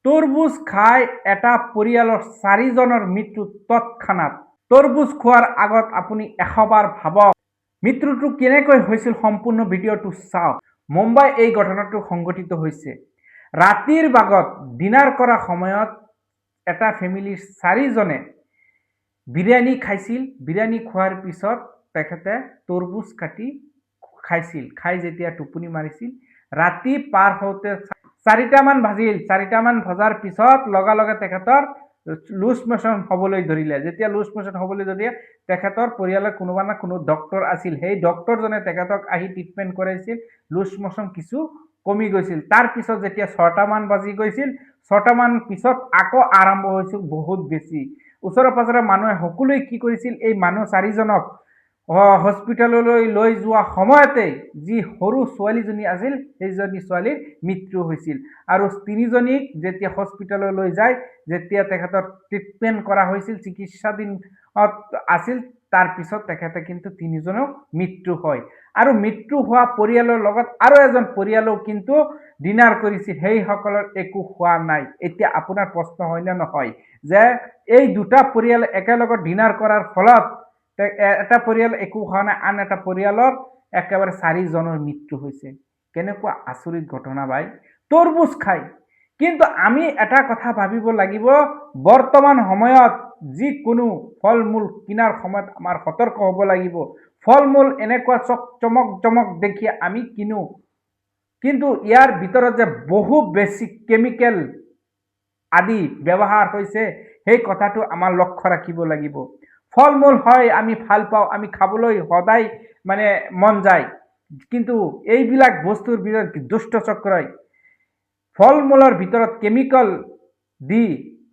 তৰমুজ খাই এটা পৰিয়ালৰ 4 জনৰ মৃত্যু তৎক্ষণাত। তৰমুজ খোৱাৰ আগত আপুনি 100 বাৰ ভাবক মৃত্যুটো কেনেকৈ হৈছিল। সম্পূৰ্ণ ভিডিঅ'টো চাওক। মুম্বাই এই ঘটনাটো সংঘটিত হৈছে। ৰাতিৰ ভাগত ডিনাৰ কৰাৰ সময়ত এটা ফেমিলিৰ 4 জনে বিৰিয়ানী খাইছিল। বিৰিয়ানী খোৱাৰ পিছত তেখেতে তৰমুজ কাটি খাইছিল। খাই যেতিয়া টোপনি মাৰিছিল, ৰাতি পাৰ হওঁতে 4টামান বাজিল। 4টামান বজাৰ পিছত লগে তেখেতৰ লুজ মোচন হ'বলৈ ধৰিলে। যেতিয়া লুজ মোচন হ'বলৈ ধৰিলে, তেখেতৰ পৰিয়ালৰ কোনোবা না কোনো ডক্টৰ আছিল। সেই ডক্টৰজনে তেখেতক আহি ট্ৰিটমেণ্ট কৰাইছিল। লুজ মোচন কিছু কমি গৈছিল। তাৰ পিছত যেতিয়া 6টামান বাজি গৈছিল, 6টামান পিছত আকৌ আৰম্ভ হৈছিল বহুত বেছি। ওচৰে পাজৰে মানুহে সকলোৱে কি কৰিছিল, এই মানুহ 4 জনক হস্পিটেললৈ লৈ যোৱা সময়তে যি সৰু ছোৱালীজনী আছিল, সেইজনী ছোৱালীৰ মৃত্যু হৈছিল। আৰু 3জনীক যেতিয়া হস্পিটেললৈ যায়, যেতিয়া তেখেতৰ ট্ৰিটমেণ্ট কৰা হৈছিল, চিকিৎসাধীনত আছিল, তাৰ পিছত তেখেতে কিন্তু 3জনেও মৃত্যু হয়। আৰু মৃত্যু হোৱা পৰিয়ালৰ লগত আৰু এজন পৰিয়ালো কিন্তু ডিনাৰ কৰিছিল। সেইসকলৰ একো হোৱা নাই। এতিয়া আপোনাৰ প্ৰশ্ন হয় নে নহয় যে এই দুটা পৰিয়াল একেলগত ডিনাৰ কৰাৰ ফলত এটা পৰিয়াল একো হোৱা নাই, আন এটা পৰিয়ালৰ একেবাৰে 4 জনৰ মৃত্যু হৈছে। কেনেকুৱা আচৰিত ঘটনা ভাই। তৰমুজ খাই। কিন্তু আমি এটা কথা ভাবিব লাগিব, বৰ্তমান সময়ত যিকোনো ফল মূল কিনাৰ সময়ত আমাৰ সতৰ্ক হ'ব লাগিব। ফল মূল এনেকুৱা চমক দেখি আমি কিনো, কিন্তু ইয়াৰ ভিতৰত যে বহু বেছি কেমিকেল আদি ব্যৱহাৰ হৈছে, সেই কথাটো আমাৰ লক্ষ্য ৰাখিব লাগিব। ফল মূল হয় আমি ভাল পাওঁ, আমি খাবলৈ সদায় মন যায়, কিন্তু এইবিলাক বস্তুৰ ভিতৰত দুষ্ট চক্ৰই ফল মূলৰ ভিতৰত কেমিকেল দি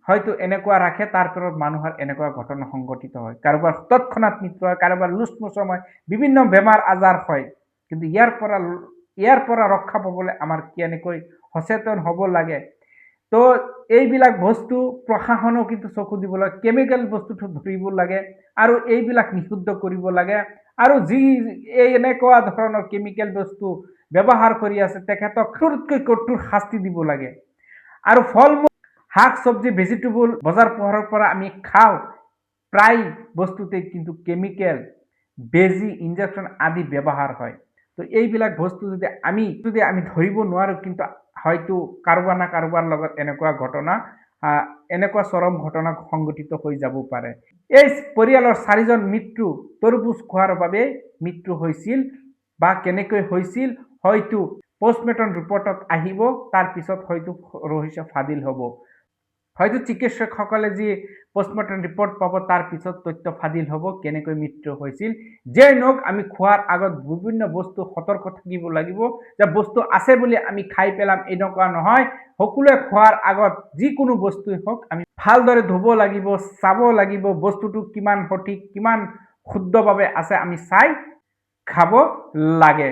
হয়তো এনেকুৱা ৰাখে, তাৰ ফলত মানুহৰ এনেকুৱা ঘটনা সংঘটিত হয়। কাৰোবাৰ তৎক্ষণাত মৃত্যু হয়, কাৰোবাৰ লুজ মোচন হয়, বিভিন্ন বেমাৰ আজাৰ হয়। কিন্তু ইয়াৰ পৰা ৰক্ষা পাবলৈ আমাৰ কেনেকৈ সচেতন হ'ব লাগে। তো এইবিলাক বস্তু প্ৰশাসনেও কিন্তু চকু দিব লাগে। কেমিকেল বস্তুটো ধৰিব লাগে আৰু এইবিলাক নিষিদ্ধ কৰিব লাগে। আৰু যি এনেকুৱা ধৰণৰ কেমিকেল বস্তু ব্যৱহাৰ কৰি আছে, তেখেতক কঠোৰতকৈ কঠোৰ শাস্তি দিব লাগে। আৰু ফল মূল, শাক চব্জি, ভেজিটেবল বজাৰ পোহাৰৰ পৰা আমি খাওঁ, প্ৰায় বস্তুতে কিন্তু কেমিকেল, বেজি, ইনজেকশ্যন আদি ব্যৱহাৰ হয়। তো এইবিলাক বস্তু যদি আমি ধৰিব নোৱাৰোঁ, কিন্তু হয়তো কাৰোবাৰ না কাৰোবাৰ লগত এনেকুৱা চৰম ঘটনা সংঘটিত হৈ যাব পাৰে। এই পৰিয়ালৰ 4 জন মৃত্যু তৰমুজ খোৱাৰ বাবে মৃত্যু হৈছিল, বা কেনেকৈ হৈছিল হয়তো পোষ্টমৰ্টম ৰিপৰ্টত আহিব। তাৰ পিছত হয়তো ৰহস্য ফাদিল হ'ব। হয়তো চিকিৎসকসকলে যি পোষ্টমৰ্টম ৰিপৰ্ট পাব, তাৰ পিছত তথ্য ফাদিল হ'ব কেনেকৈ মৃত্যু হৈছিল। যে নহওক, আমি খোৱাৰ আগত বিভিন্ন বস্তু সতৰ্ক থাকিব লাগিব। যে বস্তু আছে বুলি আমি খাই পেলাম এনেকুৱা নহয়। সকলোৱে খোৱাৰ আগত যিকোনো বস্তুৱেই হওক আমি ভালদৰে ধুব লাগিব, চাব লাগিব বস্তুটো কিমান সঠিক, কিমান শুদ্ধভাৱে আছে, আমি চাই খাব লাগে।